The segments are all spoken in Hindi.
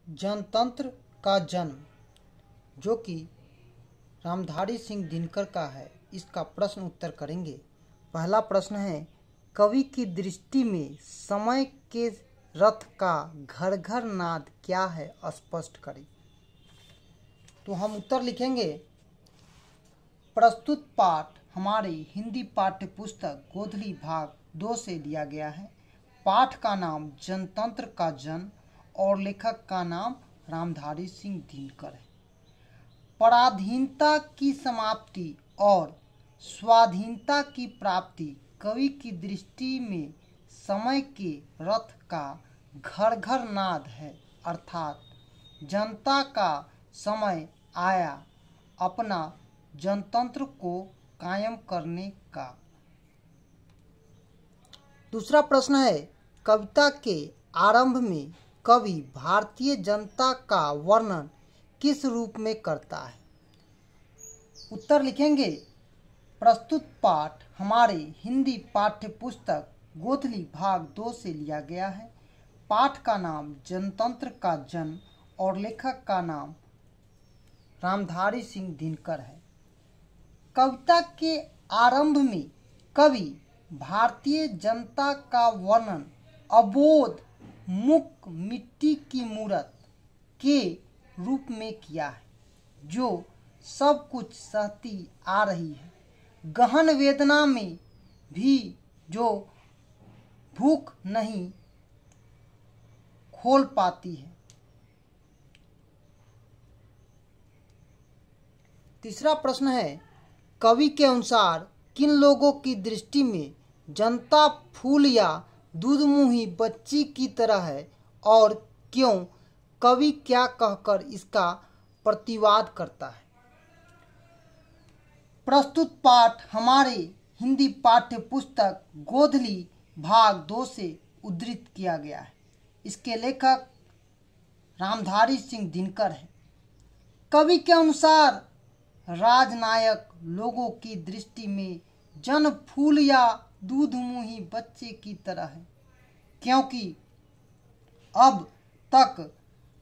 जनतंत्र का जन्म, जो कि रामधारी सिंह दिनकर का है, इसका प्रश्न उत्तर करेंगे। पहला प्रश्न है, कवि की दृष्टि में समय के रथ का घर घर नाद क्या है, स्पष्ट करें। तो हम उत्तर लिखेंगे। प्रस्तुत पाठ हमारे हिंदी पाठ्य पुस्तक गोधली भाग 2 से लिया गया है। पाठ का नाम जनतंत्र का जन्म और लेखक का नाम रामधारी सिंह दिनकर है। पराधीनता की समाप्ति और स्वाधीनता की प्राप्ति कवि की दृष्टि में समय के रथ का घर घर नाद है, अर्थात जनता का समय आया अपना जनतंत्र को कायम करने का। दूसरा प्रश्न है, कविता के आरंभ में कवि भारतीय जनता का वर्णन किस रूप में करता है। उत्तर लिखेंगे। प्रस्तुत पाठ हमारे हिंदी पाठ्य पुस्तक गोधली भाग 2 से लिया गया है। पाठ का नाम जनतंत्र का जन्म और लेखक का नाम रामधारी सिंह दिनकर है। कविता के आरंभ में कवि भारतीय जनता का वर्णन अबोध मुक मिट्टी की मूरत के रूप में किया है, जो सब कुछ सहती आ रही है, गहन वेदना में भी जो भूख नहीं खोल पाती है। तीसरा प्रश्न है, कवि के अनुसार किन लोगों की दृष्टि में जनता फूल या दूधमुंही बच्ची की तरह है और क्यों, कवि क्या कहकर इसका प्रतिवाद करता है। प्रस्तुत पाठ हमारे हिंदी पाठ्य पुस्तक गोधली भाग 2 से उद्धृत किया गया है। इसके लेखक रामधारी सिंह दिनकर है। कवि के अनुसार राजनायक लोगों की दृष्टि में जन फूल या दूधमुंही बच्चे की तरह है, क्योंकि अब तक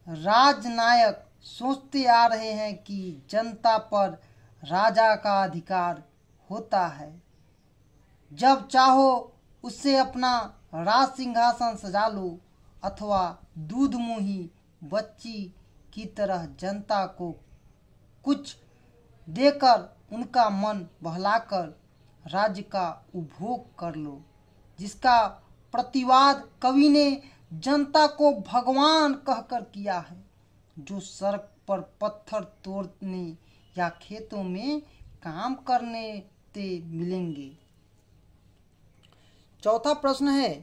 राजनायक सोचते आ रहे हैं कि जनता पर राजा का अधिकार होता है, जब चाहो उससे अपना राज सिंहासन सजा लो, अथवा दूधमुंही बच्ची की तरह जनता को कुछ देकर उनका मन बहलाकर राज्य का उपभोग कर लो, जिसका प्रतिवाद कवि ने जनता को भगवान कहकर किया है, जो सड़क पर पत्थर तोड़ने या खेतों में काम करने ते मिलेंगे। चौथा प्रश्न है,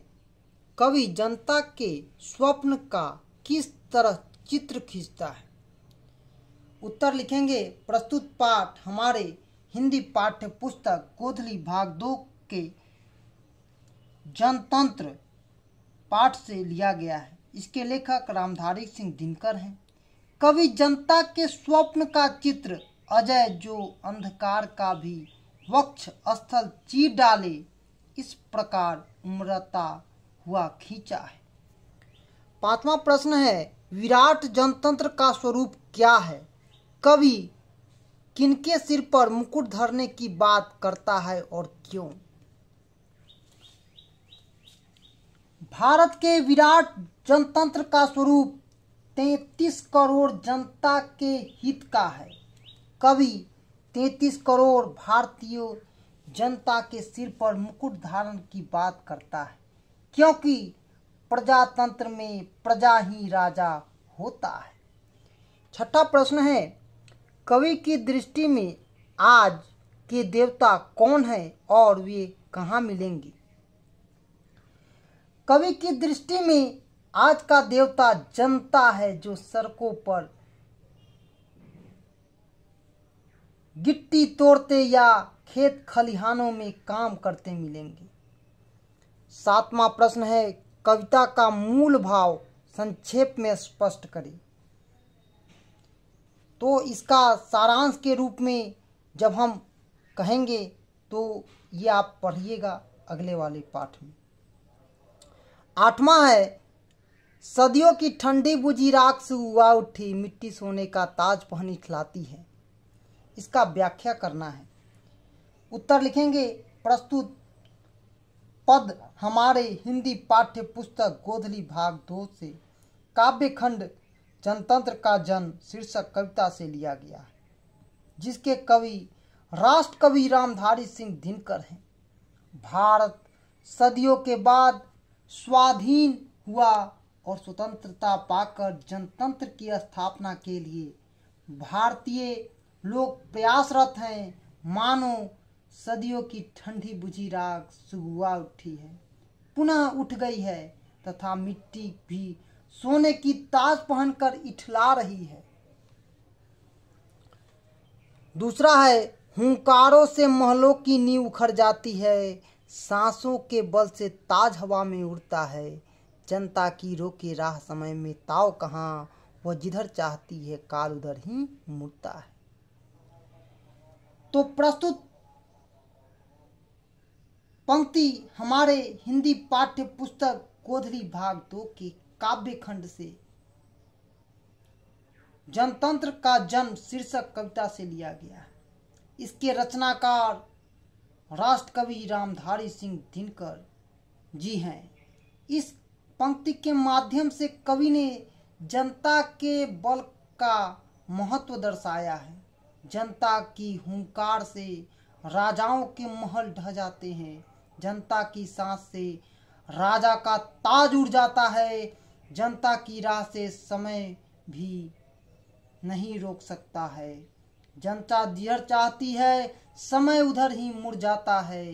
कवि जनता के स्वप्न का किस तरह चित्र खींचता है। उत्तर लिखेंगे। प्रस्तुत पाठ हमारे हिंदी पाठ्य पुस्तक गोधली भाग 2 के जनतंत्र पाठ से लिया गया है। इसके लेखक रामधारी सिंह दिनकर हैं। कवि जनता के स्वप्न का चित्र अजय जो अंधकार का भी वक्ष स्थल चीर डाले, इस प्रकार उमड़ता हुआ खींचा है। पांचवा प्रश्न है, विराट जनतंत्र का स्वरूप क्या है। कवि किनके सिर पर मुकुट धरने की बात करता है और क्यों। भारत के विराट जनतंत्र का स्वरूप 33 करोड़ जनता के हित का है। कवि 33 करोड़ भारतीय जनता के सिर पर मुकुट धारण की बात करता है, क्योंकि प्रजातंत्र में प्रजा ही राजा होता है। छठा प्रश्न है, कवि की दृष्टि में आज के देवता कौन है और वे कहाँ मिलेंगे। कवि की दृष्टि में आज का देवता जनता है, जो सड़कों पर गिट्टी तोड़ते या खेत खलिहानों में काम करते मिलेंगे। सातवां प्रश्न है, कविता का मूल भाव संक्षेप में स्पष्ट करें। तो इसका सारांश के रूप में जब हम कहेंगे तो ये आप पढ़िएगा अगले वाले पाठ में। आठवां है, सदियों की ठंडी बुझी राख से हुआ उठी, मिट्टी सोने का ताज पहनी खिलाती है। इसका व्याख्या करना है। उत्तर लिखेंगे। प्रस्तुत पद हमारे हिंदी पाठ्य पुस्तक गोधली भाग 2 से काव्य खंड जनतंत्र का जन्म शीर्षक कविता से लिया गया है, जिसके कवि राष्ट्र कवि रामधारी सिंह दिनकर हैं। भारत सदियों के बाद स्वाधीन हुआ और स्वतंत्रता पाकर जनतंत्र की स्थापना के लिए भारतीय लोग प्रयासरत हैं। मानो सदियों की ठंडी बुझी राख सुगुआ उठी है, पुनः उठ गई है तथा मिट्टी भी सोने की ताज पहनकर इठला रही है। दूसरा है, हुंकारों से महलों की नींव उखड़ जाती है, सांसों के बल से ताज हवा में उड़ता है। जनता की रोके राह समय में ताव कहाँ, वह जिधर चाहती है काल उधर ही मुड़ता है। तो प्रस्तुत पंक्ति हमारे हिंदी पाठ्य पुस्तक गोधली भाग 2 के काव्य खंड से जनतंत्र का जन्म शीर्षक कविता से लिया गया है। इसके रचनाकार राष्ट्र कवि रामधारी सिंह दिनकर जी हैं। इस पंक्ति के माध्यम से कवि ने जनता के बल का महत्व दर्शाया है। जनता की हुंकार से राजाओं के महल ढह जाते हैं, जनता की सांस से राजा का ताज उड़ जाता है, जनता की राह से समय भी नहीं रोक सकता है। जनता जिधर चाहती है समय उधर ही मुड़ जाता है।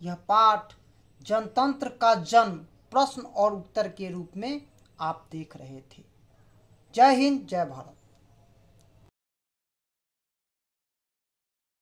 यह पाठ जनतंत्र का जन्म प्रश्न और उत्तर के रूप में आप देख रहे थे। जय हिंद, जय भारत।